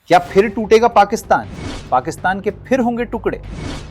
क्या फिर टूटेगा पाकिस्तान? पाकिस्तान के फिर होंगे टुकड़े?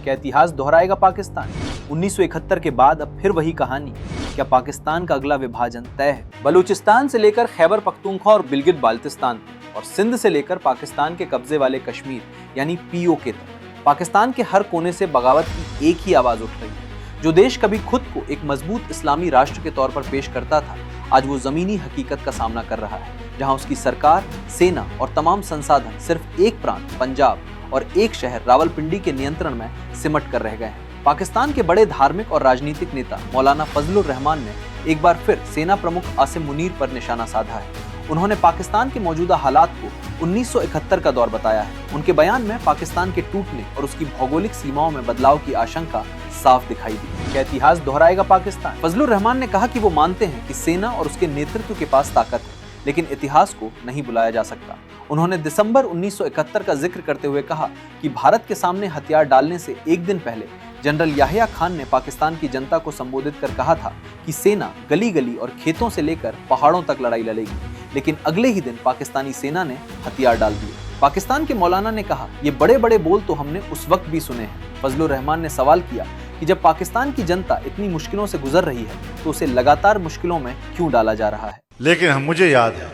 क्या इतिहास दोहराएगा पाकिस्तान? 1971 के बाद अब फिर वही कहानी। क्या पाकिस्तान का अगला विभाजन तय है? बलूचिस्तान से लेकर खैबर पख्तूनख्वा और गिलगित बाल्टिस्तान और सिंध से लेकर पाकिस्तान के कब्जे वाले कश्मीर यानी पीओके तक पाकिस्तान के हर कोने से बगावत की एक ही आवाज उठ रही है। जो देश कभी खुद को एक मजबूत इस्लामी राष्ट्र के तौर पर पेश करता था, आज वो जमीनी हकीकत का सामना कर रहा है, जहां उसकी सरकार, सेना और तमाम संसाधन सिर्फ एक प्रांत पंजाब और एक शहर रावलपिंडी के नियंत्रण में सिमट कर रह गए हैं। पाकिस्तान के बड़े धार्मिक और राजनीतिक नेता मौलाना फजलुर रहमान ने एक बार फिर सेना प्रमुख आसिम मुनीर पर निशाना साधा है। उन्होंने पाकिस्तान के मौजूदा हालात को 1971 का दौर बताया है। उनके बयान में पाकिस्तान के टूटने और उसकी भौगोलिक सीमाओं में बदलाव की आशंका साफ दिखाई दी। क्या इतिहास दोहराएगा पाकिस्तान? फजलुर रहमान ने कहा कि वो मानते हैं कि सेना और उसके नेतृत्व के पास ताकत है, लेकिन इतिहास को नहीं बुलाया जा सकता। उन्होंने दिसंबर 1971 का जिक्र करते हुए कहा कि भारत के सामने हथियार डालने से एक दिन पहले जनरल याहिया खान ने पाकिस्तान की जनता को संबोधित कर कहा था कि सेना गली गली और खेतों से लेकर पहाड़ों तक लड़ाई लड़ेगी, लेकिन अगले ही दिन पाकिस्तानी सेना ने हथियार डाल दिए। पाकिस्तान के मौलाना ने कहा, ये बड़े बड़े बोल तो हमने उस वक्त भी सुने हैं। फजलुर रहमान ने सवाल किया कि जब पाकिस्तान की जनता इतनी मुश्किलों से गुजर रही है तो उसे लगातार मुश्किलों में क्यों डाला जा रहा है? लेकिन मुझे याद है,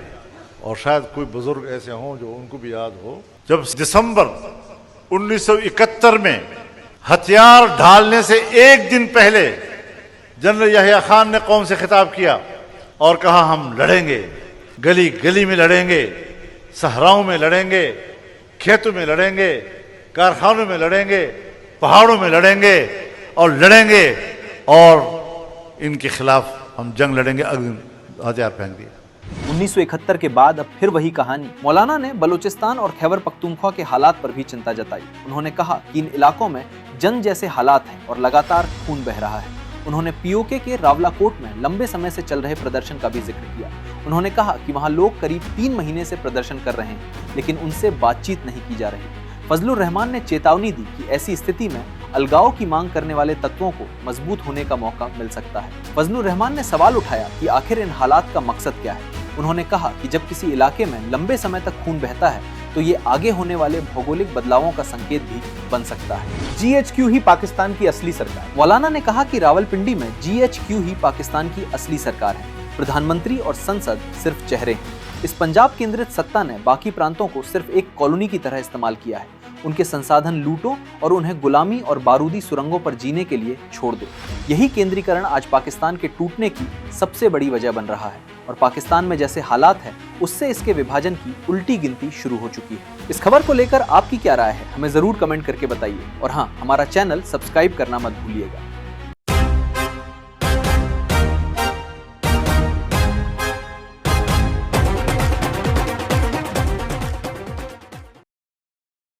और शायद कोई बुजुर्ग ऐसे हों जो उनको भी याद हो, जब दिसंबर 1971 में हथियार डालने से एक दिन पहले जनरल याहिया खान ने कौम से खिताब किया और कहा, हम लड़ेंगे, गली गली में लड़ेंगे, सहराओं में लड़ेंगे, खेतों में लड़ेंगे, कारखानों में लड़ेंगे, पहाड़ों में लड़ेंगे और इनके खिलाफ हम जंग लड़ेंगे। हथियार फेंक दिया। 1971 के बाद अब फिर वही कहानी। मौलाना ने बलूचिस्तान और खैबर पख्तूनख्वा के हालात पर भी चिंता जताई। उन्होंने कहा कि इन इलाकों में जंग जैसे हालात हैं और लगातार खून बह रहा है। उन्होंने पीओके के रावलाकोट में लंबे समय से चल रहे प्रदर्शन का भी जिक्र किया। उन्होंने कहा कि वहां लोग करीब 3 महीने से प्रदर्शन कर रहे हैं, लेकिन उनसे बातचीत नहीं की जा रही। फजलुर रहमान ने चेतावनी दी कि ऐसी स्थिति में अलगाव की मांग करने वाले तत्वों को मजबूत होने का मौका मिल सकता है। फजलुर रहमान ने सवाल उठाया कि आखिर इन हालात का मकसद क्या है। उन्होंने कहा कि जब किसी इलाके में लंबे समय तक खून बहता है तो ये आगे होने वाले भौगोलिक बदलावों का संकेत भी बन सकता है। जीएचक्यू ही पाकिस्तान की असली सरकार। मौलाना ने कहा कि रावलपिंडी में जीएचक्यू ही पाकिस्तान की असली सरकार है। प्रधानमंत्री और संसद सिर्फ चेहरे हैं। इस पंजाब केंद्रित सत्ता ने बाकी प्रांतों को सिर्फ एक कॉलोनी की तरह इस्तेमाल किया है। उनके संसाधन लूटो और उन्हें गुलामी और बारूदी सुरंगों पर जीने के लिए छोड़ दो। यही केंद्रीकरण आज पाकिस्तान के टूटने की सबसे बड़ी वजह बन रहा है और पाकिस्तान में जैसे हालात हैं उससे इसके विभाजन की उल्टी गिनती शुरू हो चुकी है। इस खबर को लेकर आपकी क्या राय है, हमें जरूर कमेंट करके बताइए और हाँ, हमारा चैनल सब्सक्राइब करना मत भूलिएगा।